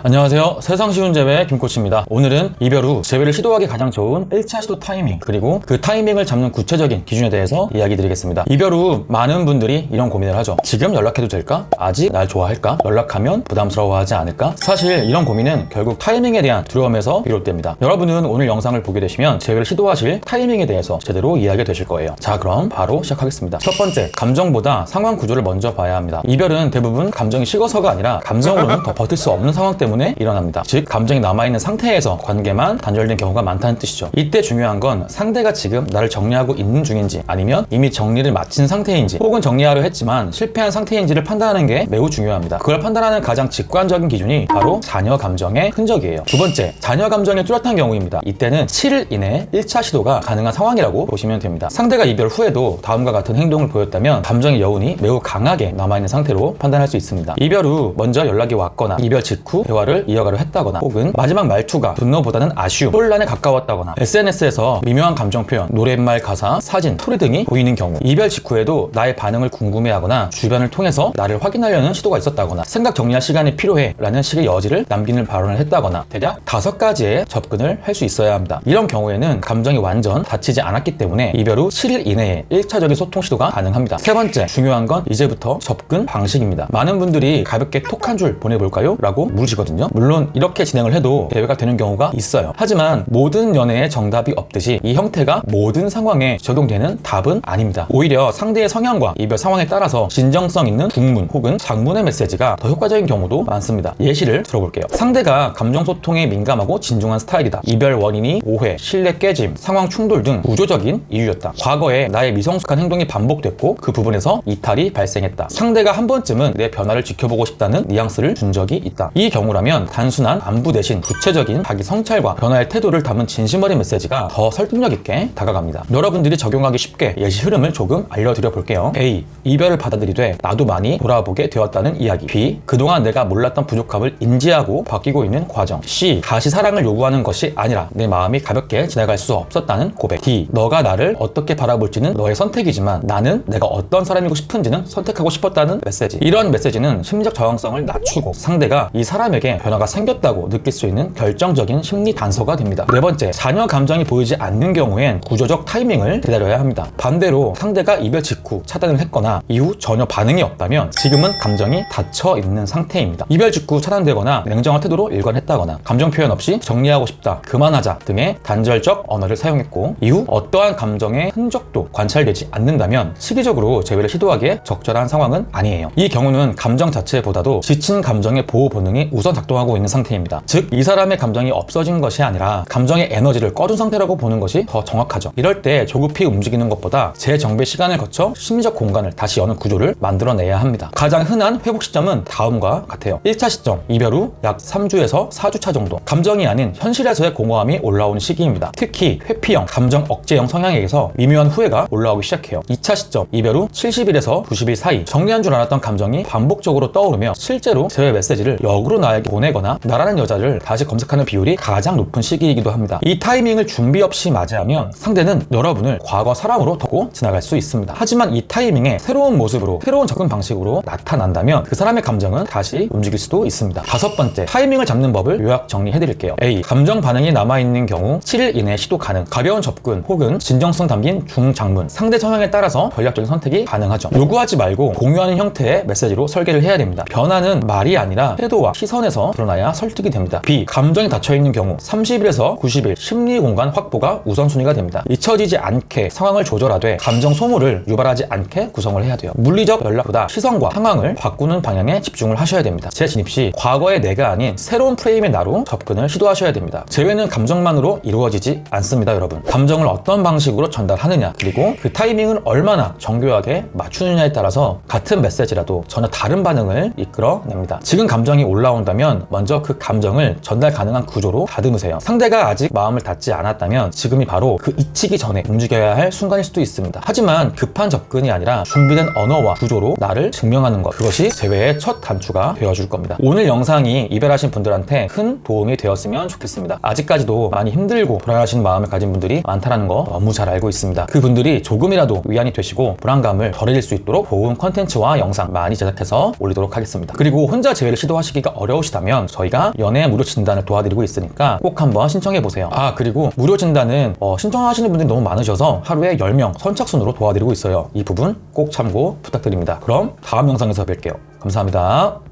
안녕하세요. 세상 쉬운 재회 김코치입니다. 오늘은 이별 후 재회를 시도하기 가장 좋은 1차 시도 타이밍, 그리고 그 타이밍을 잡는 구체적인 기준에 대해서 이야기 드리겠습니다. 이별 후 많은 분들이 이런 고민을 하죠. 지금 연락해도 될까? 아직 날 좋아할까? 연락하면 부담스러워하지 않을까? 사실 이런 고민은 결국 타이밍에 대한 두려움에서 비롯됩니다. 여러분은 오늘 영상을 보게 되시면 재회를 시도하실 타이밍에 대해서 제대로 이해하게 되실 거예요. 자, 그럼 바로 시작하겠습니다. 첫 번째, 감정보다 상황 구조를 먼저 봐야 합니다. 이별은 대부분 감정이 식어서가 아니라 감정으로는 더 버틸 수 없는 상황 때문에 일어납니다. 즉, 감정이 남아있는 상태에서 관계만 단절된 경우가 많다는 뜻이죠. 이때 중요한 건 상대가 지금 나를 정리하고 있는 중인지, 아니면 이미 정리를 마친 상태인지, 혹은 정리하려 했지만 실패한 상태인지를 판단하는 게 매우 중요합니다. 그걸 판단하는 가장 직관적인 기준이 바로 자녀 감정의 흔적이에요. 두 번째, 자녀 감정의 뚜렷한 경우입니다. 이때는 7일 이내에 1차 시도가 가능한 상황이라고 보시면 됩니다. 상대가 이별 후에도 다음과 같은 행동을 보였다면 감정의 여운이 매우 강하게 남아있는 상태로 판단할 수 있습니다. 이별 후 먼저 연락이 왔거나, 이별 직후 대화를 이어가려 했다거나, 혹은 마지막 말투가 분노보다는 아쉬움, 혼란에 가까웠다거나, SNS에서 미묘한 감정 표현, 노랫말 가사, 사진, 스토리 등이 보이는 경우, 이별 직후에도 나의 반응을 궁금해하거나 주변을 통해서 나를 확인하려는 시도가 있었다거나, 생각 정리할 시간이 필요해 라는 식의 여지를 남기는 발언을 했다거나, 대략 5가지의 접근을 할 수 있어야 합니다. 이런 경우에는 감정이 완전 닫히지 않았기 때문에 이별 후 7일 이내에 1차적인 소통 시도가 가능합니다. 세 번째, 중요한 건 이제부터 접근 방식입니다. 많은 분들이 가볍게 톡 한 줄 보내볼까요? 라고 물으시거든요. 물론 이렇게 진행을 해도 대화가 되는 경우가 있어요. 하지만 모든 연애에 정답이 없듯이 이 형태가 모든 상황에 적용되는 답은 아닙니다. 오히려 상대의 성향과 이별 상황에 따라서 진정성 있는 국문 혹은 장문의 메시지가 더 효과적인 경우도 많습니다. 예시를 들어볼게요. 상대가 감정소통에 민감하고 진중한 스타일이다. 이별 원인이 오해, 신뢰 깨짐, 상황 충돌 등 구조적인 이유였다. 과거에 나의 미성숙한 행동이 반복됐고 그 부분에서 이탈이 발생했다. 상대가 한 번쯤은 내 변화를 지켜보고 싶다는 뉘앙스를 준 적이 있다. 이 경우라면 단순한 안부 대신 구체적인 자기 성찰과 변화의 태도를 담은 진심 어린 메시지가 더 설득력 있게 다가갑니다. 여러분들이 적용하기 쉽게 예시 흐름을 조금 알려드려 볼게요. A. 이별을 받아들이되 나도 많이 돌아보게 되었다는 이야기. B. 그동안 내가 몰랐던 부족함을 인지하고 바뀌고 있는 과정. C. 다시 사랑을 요구하는 것이 아니라 내 마음이 가볍게 지나갈 수 없었다는 고백. D. 너가 나를 어떻게 바라볼지는 너의 선택이지만 나는 내가 어떤 사람이고 싶은지는 선택하고 싶었다는 메시지. 이런 메시지는 심리적 저항성을 낮추고 상대가 이 사람에게 변화가 생겼다고 느낄 수 있는 결정적인 심리 단서가 됩니다. 네 번째, 자녀 감정이 보이지 않는 경우엔 구조적 타이밍을 기다려야 합니다. 반대로 상대가 이별 직후 차단을 했거나 이후 전혀 반응이 없다면 지금은 감정이 닫혀 있는 상태입니다. 이별 직후 차단되거나 냉정한 태도로 일관했다거나, 감정 표현 없이 정리하고 싶다, 그만하자 등의 단절적 언어를 사용했고, 이후 어떠한 감정의 흔적도 관찰되지 않는다면 시기적으로 재회를 시도하기에 적절한 상황은 아니에요. 이 경우는 감정 자체보다도 지친 감정의 보호 본능이 우선 작동하고 있는 상태입니다. 즉, 이 사람의 감정이 없어진 것이 아니라 감정의 에너지를 꺼둔 상태라고 보는 것이 더 정확하죠. 이럴 때 조급히 움직이는 것보다 재정비 시간을 거쳐 심리적 공간을 다시 여는 구조를 만들어내야 합니다. 가장 흔한 회복 시점은 다음과 같아요. 1차 시점, 이별 후 약 3주에서 4주차 정도. 감정이 아닌 현실에서의 공허함이 올라오는 시기입니다. 특히 회피형, 감정 억제형 성향에게서 미묘한 후회가 올라오기 시작해요. 2차 시점, 이별 후 70일에서 90일 사이. 정리한 줄 알았던 감정이 반복적으로 떠오르며 실제로 재회 메시지를 역으로 나에게 보내거나 나라는 여자를 다시 검색하는 비율이 가장 높은 시기이기도 합니다. 이 타이밍을 준비 없이 맞이하면 상대는 여러분을 과거 사람으로 두고 지나갈 수 있습니다. 하지만 이 타이밍에 새로운 모습으로, 새로운 접근 방식으로 나타난다면 그 사람의 감정은 다시 움직일 수도 있습니다. 다섯 번째, 타이밍을 잡는 법을 요약 정리해드릴게요. A. 감정 반응이 남아있는 경우 7일 이내 시도 가능. 가벼운 접근 혹은 진정성 담긴 중장문, 상대 성향에 따라서 전략적인 선택이 가능하죠. 요구하지 말고 공유하는 형태의 메시지로 설계를 해야 됩니다. 변화는 말이 아니라 태도와 시선에서 드러나야 설득이 됩니다. B. 감정이 닫혀있는 경우 30일에서 90일 심리 공간 확보가 우선순위가 됩니다. 잊혀지지 않게 상황을 조절하되 감정 소모를 유발하지 않게 구성을 해야 돼요. 물리적 연락보다 시선과 상황을 바꾸는 방향에 집중을 하셔야 됩니다. 재진입 시 과거의 내가 아닌 새로운 프레임의 나로 접근을 시도하셔야 됩니다. 재회는 감정만으로 이루어지지 않습니다, 여러분. 감정을 어떤 방식으로 전달하느냐, 그리고 그 타이밍을 얼마나 정교하게 맞추느냐에 따라서 같은 메시지라도 전혀 다른 반응을 이끌어냅니다. 지금 감정이 올라온다면 먼저 그 감정을 전달 가능한 구조로 다듬으세요. 상대가 아직 마음을 닫지 않았다면 지금이 바로 그 잊히기 전에 움직여야 할 순간일 수도 있습니다. 하지만 급한 접근이 아니라 준비된 언어와 구조로 나를 증명하는 것, 그것이 재회의 첫 단추가 되어줄 겁니다. 오늘 영상이 이별하신 분들한테 큰 도움이 되었으면 좋겠습니다. 아직까지도 많이 힘들고 불안하신 마음을 가진 분들이 많다는 거 너무 잘 알고 있습니다. 그분들이 조금이라도 위안이 되시고 불안감을 덜어질 수 있도록 좋은 컨텐츠와 영상 많이 제작해서 올리도록 하겠습니다. 그리고 혼자 재회를 시도하시기가 어려우시다 있으시다면 저희가 연애 무료 진단을 도와드리고 있으니까 꼭 한번 신청해보세요. 아, 그리고 무료 진단은 신청하시는 분들이 너무 많으셔서 하루에 10명 선착순으로 도와드리고 있어요. 이 부분 꼭 참고 부탁드립니다. 그럼 다음 영상에서 뵐게요. 감사합니다.